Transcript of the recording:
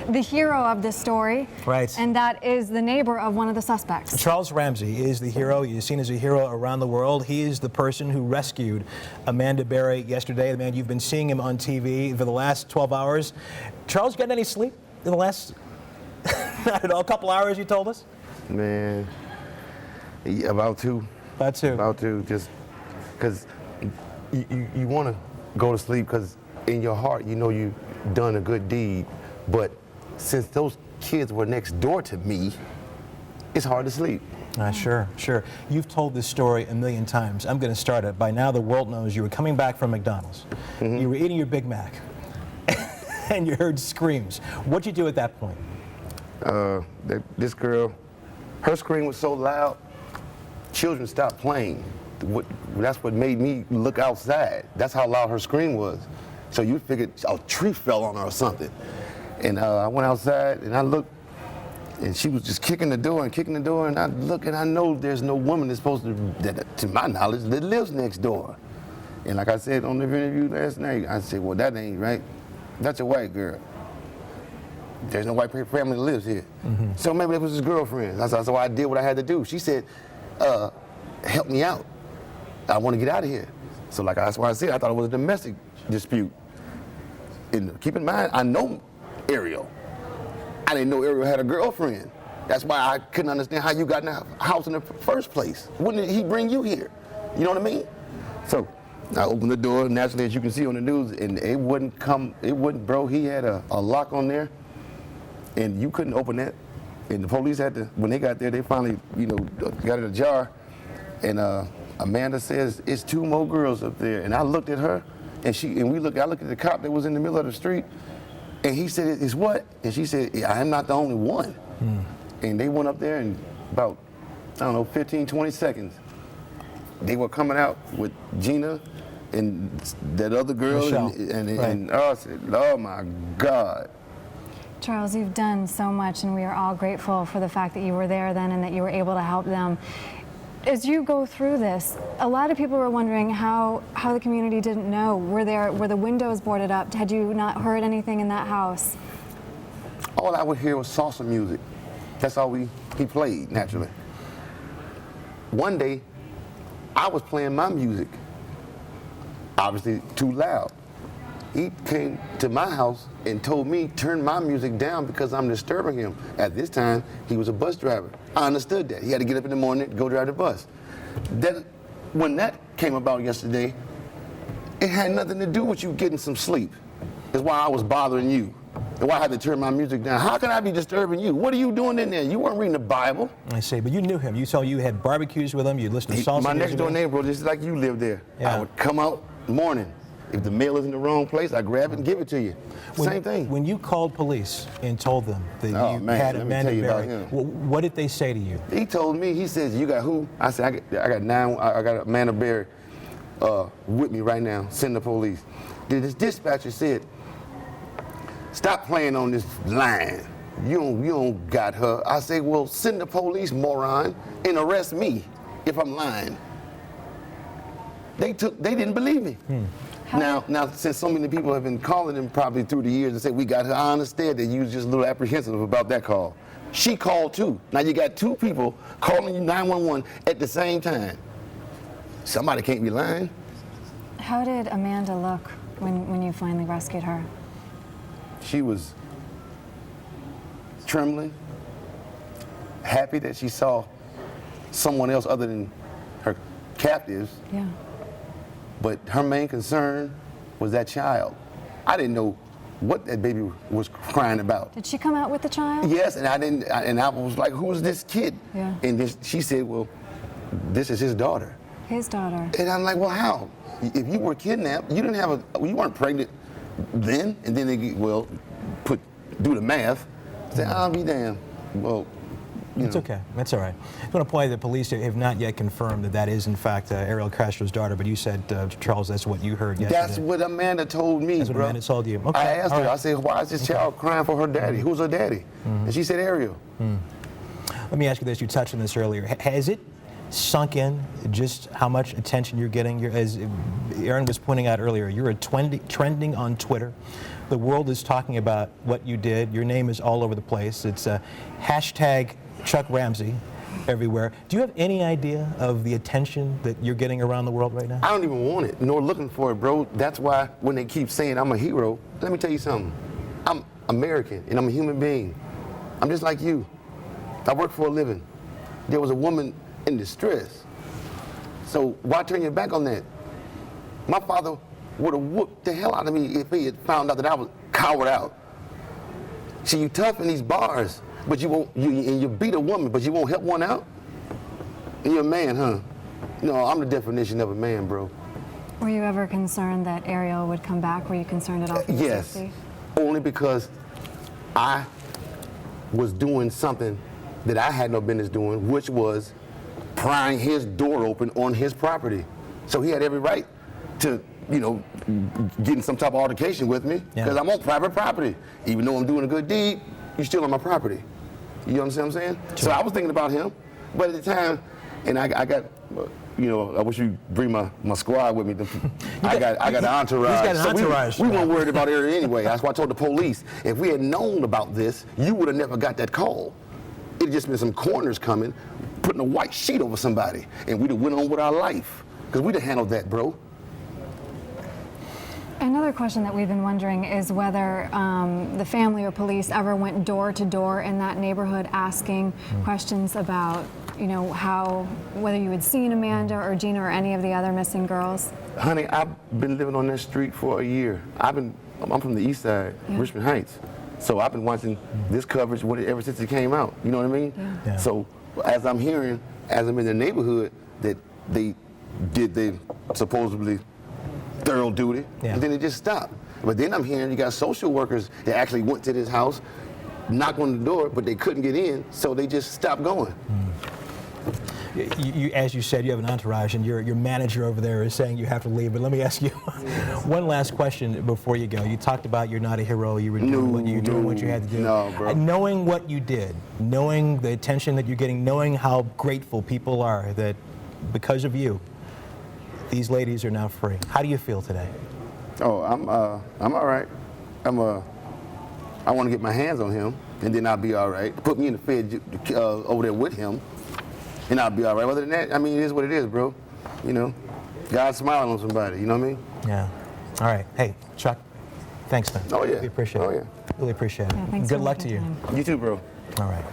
the hero of this story. Right. And that is the neighbor of one of the suspects. Charles Ramsey is the hero. He's seen as a hero around the world. He is the person who rescued Amanda Berry yesterday. The man, you've been seeing him on TV for the last 12 hours. Charles, getting any sleep in the last, not at all, couple hours, you told us? Man, yeah, about two. About two. About two, just because you want to go to sleep because in your heart you know you've done a good deed, but since those kids were next door to me, it's hard to sleep. Sure. You've told this story a million times. I'm going to start it. By now the world knows you were coming back from McDonald's. Mm-hmm. You were eating your Big Mac and you heard screams. What'd you do at that point? This girl, her scream was so loud, children stopped playing. That's what made me look outside. That's how loud her scream was. So you figured a tree fell on her or something. And I went outside and I looked, and she was just kicking the door, and I look and I know there's no woman that's supposed to my knowledge, that lives next door. And like I said on the interview last night, I said, well, that ain't right. That's a white girl. There's no white family that lives here. Mm-hmm. So maybe that was his girlfriend. So I did what I had to do. She said, help me out. I want to get out of here. So that's why I said I thought it was a domestic dispute. And keep in mind, I know Ariel. I didn't know Ariel had a girlfriend. That's why I couldn't understand how you got in the house in the first place. Wouldn't he bring you here? You know what I mean? So I opened the door, naturally, as you can see on the news, and it wouldn't, bro. He had a lock on there, and you couldn't open that. And the police had to, when they got there, they finally, got it ajar. And Amanda says, it's two more girls up there. And I looked at her, and I looked at the cop that was in the middle of the street, and he said, it's what? And she said, I am not the only one. Hmm. And they went up there, and about, 15, 20 seconds, they were coming out with Gina and that other girl. And I said, oh my God. Charles, you've done so much, and we are all grateful for the fact that you were there then and that you were able to help them. As you go through this, a lot of people were wondering how the community didn't know. Were the windows boarded up? Had you not heard anything in that house? All I would hear was salsa music. That's all he played, naturally. One day, I was playing my music, obviously too loud. He came to my house and told me, turn my music down because I'm disturbing him. At this time, he was a bus driver. I understood that. He had to get up in the morning to go drive the bus. When that came about yesterday, it had nothing to do with you getting some sleep. It's why I was bothering you. And why I had to turn my music down. How can I be disturbing you? What are you doing in there? You weren't reading the Bible. I see, but you knew him. You had barbecues with him. You listened to salsa music. My next door neighbor, just like you lived there. Yeah. I would come out morning. If the mail is in the wrong place, I grab it and give it to you. Same thing. When you called police and told them that you had Amanda Berry, what did they say to you? He told me, he says, you got who? I said, I got Amanda Berry with me right now. Send the police. This dispatcher said, stop playing on this line. You don't got her. I say, well, send the police, moron, and arrest me if I'm lying. They didn't believe me. Now, since so many people have been calling him probably through the years and say, we got her, I understand that you was just a little apprehensive about that call. She called too. Now you got two people calling you 911 at the same time. Somebody can't be lying. How did Amanda look when you finally rescued her? She was trembling, happy that she saw someone else other than her captives. Yeah. But her main concern was that child. I didn't know what that baby was crying about. Did she come out with the child? Yes, and I was like, who is this kid? Yeah. And she said, well, this is his daughter. His daughter. And I'm like, well, how? If you were kidnapped, you weren't pregnant then, and then they do the math. Say, I'll be damned. Well, it's okay. That's all right. I want to point out that police have not yet confirmed that is, in fact, Ariel Castro's daughter, but you said, Charles, that's what you heard yesterday. That's what Amanda told me, That's what Amanda told you. Okay. I asked her, I said, why is this child crying for her daddy? Who's her daddy? And she said, Ariel. Let me ask you this. You touched on this earlier. Has it sunk in just how much attention you're getting? As Aaron was pointing out earlier, you're trending on Twitter The world is talking about what you did. Your name is all over the place. It's hashtag Chuck Ramsey everywhere. Do you have any idea of the attention that you're getting around the world right now? I don't even want it, nor looking for it, bro. That's why when they keep saying I'm a hero, let me tell you something. I'm American, and I'm a human being. I'm just like you. I work for a living. There was a woman in distress. So why turn your back on that? My father would have whooped the hell out of me if he had found out that I was cowered out. See, you tough in these bars, but you won't. You beat a woman, but you won't help one out. And you're a man, huh? No, I'm the definition of a man, bro. Were you ever concerned that Ariel would come back? Were you concerned at all for his Yes, safety? only because I was doing something that I had no business doing, which was prying his door open on his property. So he had every right to, get in some type of altercation with me because I'm on private property. Even though I'm doing a good deed, you're still on my property. You understand what I'm saying? Sure. So I was thinking about him, but at the time, and I got, I wish you'd bring my squad with me. I got an entourage. He's got an entourage. So we weren't worried about Ariel anyway. That's why I told the police, if we had known about this, you would have never got that call. It'd just been some corners coming, putting a white sheet over somebody, and we'd have went on with our life. Because we'd have handled that, bro. Another question that we've been wondering is whether the family or police ever went door to door in that neighborhood asking questions about, whether you had seen Amanda or Gina or any of the other missing girls. Honey, I've been living on that street for a year. I'm from the east side, Richmond Heights. So I've been watching this coverage ever since it came out. You know what I mean? Yeah. So as I'm hearing, as I'm in the neighborhood, that they did their supposedly thorough duty, and then it just stopped. But then I'm hearing you got social workers that actually went to this house, knocked on the door, but they couldn't get in, so they just stopped going. You, as you said, you have an entourage, and your manager over there is saying you have to leave. But let me ask you one last question before you go. You talked about you're not a hero. You were doing what you had to do. No, bro. Knowing what you did, knowing the attention that you're getting, knowing how grateful people are that because of you, these ladies are now free. How do you feel today? Oh, I'm all right. I want to get my hands on him, and then I'll be all right. Put me in the Fed over there with him, and I'll be all right. Other than that, it is what it is, bro. God's smiling on somebody, you know what I mean? Yeah. All right. Hey, Chuck, thanks, man. Oh, yeah. We appreciate it. Oh, yeah. Really appreciate it. Yeah, thanks Good for luck to making you. time. You too, bro. All right.